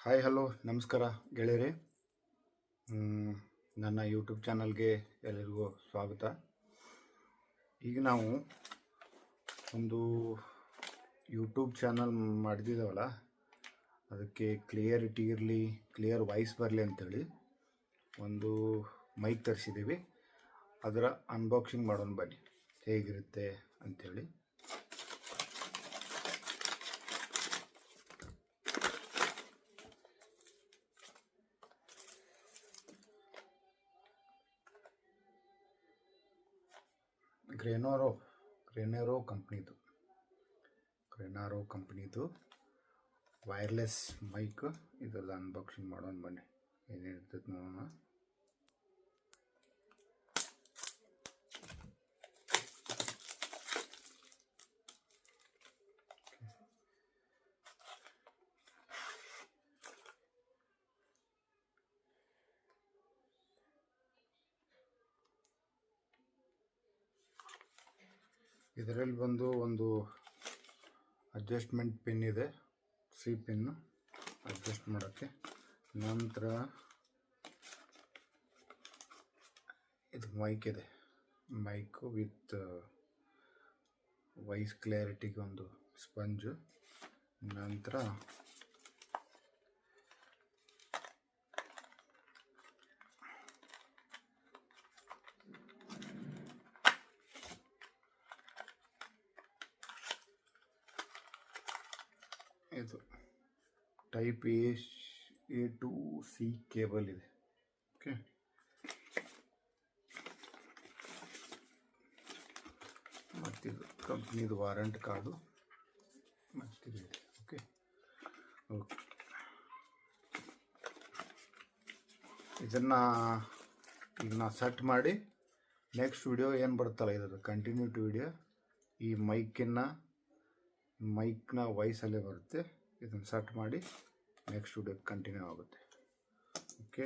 Hi hello ನಮಸ್ಕಾರ ಗೆಳೆಯರೇ. ನನ್ನ ಯೂಟ್ಯೂಬ್ ಚಾನಲ್ಗೆ ಎಲ್ಲರಿಗೂ ಸ್ವಾಗತ. ಈಗ ನಾವು ಒಂದು ಯೂಟ್ಯೂಬ್ ಚಾನಲ್ ಮಾಡಿದ್ದೀವಲ್ಲ, ಅದಕ್ಕೆ ಕ್ಲಿಯರಿಟಿ ಇರಲಿ, ಕ್ಲಿಯರ್ ವಾಯ್ಸ್ ಬರಲಿ ಅಂಥೇಳಿ ಒಂದು ಮೈಕ್ ತರಿಸಿದ್ದೀವಿ. ಅದರ ಅನ್ಬಾಕ್ಸಿಂಗ್ ಮಾಡೋಣ ಬನ್ನಿ, ಹೇಗಿರುತ್ತೆ ಅಂಥೇಳಿ. ಗ್ರೆನರೋ ಕಂಪ್ನಿದು ವೈರ್ಲೆಸ್ ಮೈಕ್. ಇದೆಲ್ಲ ಅನ್ಬಾಕ್ಸಿಂಗ್ ಮಾಡೋಣ ಬನ್ನಿ, ಏನೇನಿರ್ತೈತೆ ನೋಡೋಣ. ಇದರಲ್ಲಿ ಬಂದು ಒಂದು ಅಡ್ಜಸ್ಟ್ಮೆಂಟ್ ಪಿನ್ ಇದೆ, ಸಿ ಪಿನ್ನು ಅಡ್ಜಸ್ಟ್ ಮಾಡೋಕ್ಕೆ. ನಂತರ ಇದು ಮೈಕ್ ಇದೆ, ಮೈಕು ವಿತ್ ವಾಯ್ಸ್ ಕ್ಲಿಯರಿಟಿಗೆ ಒಂದು ಸ್ಪಂಜು. ನಂತರ ಇದು type A to C cable ಇದೆ. ಓಕೆ, ಮತ್ತಿದು ಕಂಪ್ನಿದು ವಾರಂಟ್ ಕಾರ್ಡು ಮತ್ತಿದೆ. ಓಕೆ ಓಕೆ ಇದನ್ನು ಈಗ ನಾವು ಸೆಟ್ ಮಾಡಿ ನೆಕ್ಸ್ಟ್ ವಿಡಿಯೋ ಏನು ಬರುತ್ತಲ್ಲ, ಇದ್ರ ಕಂಟಿನ್ಯೂಟಿ ವಿಡಿಯೋ ಈ ಮೈಕ್ನ ವಾಯ್ಸಲ್ಲೇ ಬರುತ್ತೆ. ಇದನ್ನು ಸೆಟ್ ಮಾಡಿ ನೆಕ್ಸ್ಟ್ ವಿಡಿಯೋ ಕಂಟಿನ್ಯೂ ಆಗುತ್ತೆ. ಓಕೆ,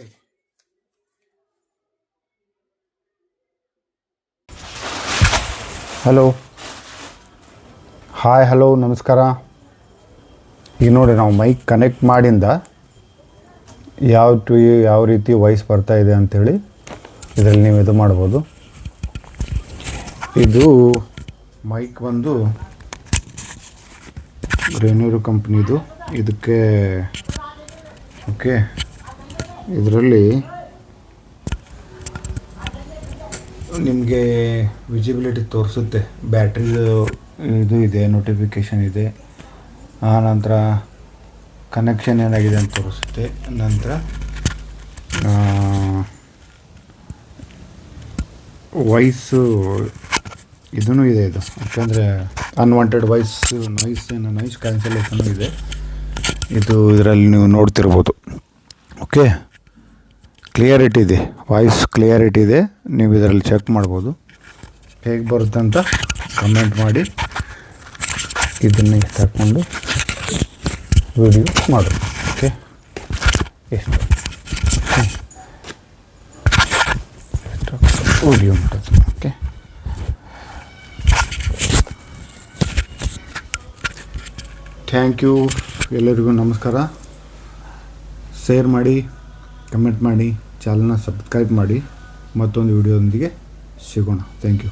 ಹಾಯ್ ಹಲೋ ನಮಸ್ಕಾರ. ಈಗ ನೋಡಿ, ನಾವು ಮೈಕ್ ಕನೆಕ್ಟ್ ಮಾಡಿಂದ ಯಾವ ರೀತಿ ವಾಯ್ಸ್ ಬರ್ತಾ ಇದೆ ಅಂಥೇಳಿ ಇದರಲ್ಲಿ ನೀವು ಇದು ಮಾಡ್ಬೋದು. ಇದು ಮೈಕ್ ಬಂದು ಗ್ರೆನರೋ ಕಂಪ್ನಿದು. ಇದಕ್ಕೆ ಓಕೆ, ಇದರಲ್ಲಿ ನಿಮಗೆ ವಿಜಿಬಿಲಿಟಿ ತೋರಿಸುತ್ತೆ, ಬ್ಯಾಟ್ರಿ ಇದು ಇದೆ, ನೋಟಿಫಿಕೇಷನ್ ಇದೆ. ಆನಂತರ ಕನೆಕ್ಷನ್ ಏನಾಗಿದೆ ಅಂತ ತೋರಿಸುತ್ತೆ. ನಂತರ ವಾಯ್ಸು ಇದೂ ಇದೆ. ಇದು ಯಾಕಂದರೆ ಅನ್ವಾಂಟೆಡ್ ನಾಯ್ಸ್ ಕ್ಯಾನ್ಸಲೇಷನು ಇದೆ. ಇದು ಇದರಲ್ಲಿ ನೀವು ನೋಡ್ತಿರ್ಬೋದು. ಓಕೆ, ಕ್ಲಿಯರಿಟಿ ಇದೆ, ವಾಯ್ಸ್ ಕ್ಲಿಯರಿಟಿ ಇದೆ. ನೀವು ಇದರಲ್ಲಿ ಚೆಕ್ ಮಾಡ್ಬೋದು. ಹೇಗೆ ಬರುತ್ತೆ ಅಂತ ಕಮೆಂಟ್ ಮಾಡಿ. ಇದನ್ನೇ ತಗೊಂಡು ವಿಡಿಯೋ ಮಾಡೋದು. ಓಕೆ, ಎಷ್ಟು ವಿಡಿಯೋ ಮಾಡೋದು. Okay, thank you. ಎಲ್ಲರಿಗೂ ನಮಸ್ಕಾರ. ಶೇರ್ ಮಾಡಿ, ಕಮೆಂಟ್ ಮಾಡಿ, ಚಾನಲ್ನ ಸಬ್ಸ್ಕ್ರೈಬ್ ಮಾಡಿ. ಮತ್ತೊಂದು ವಿಡಿಯೋದೊಂದಿಗೆ ಸಿಗೋಣ. Thank you.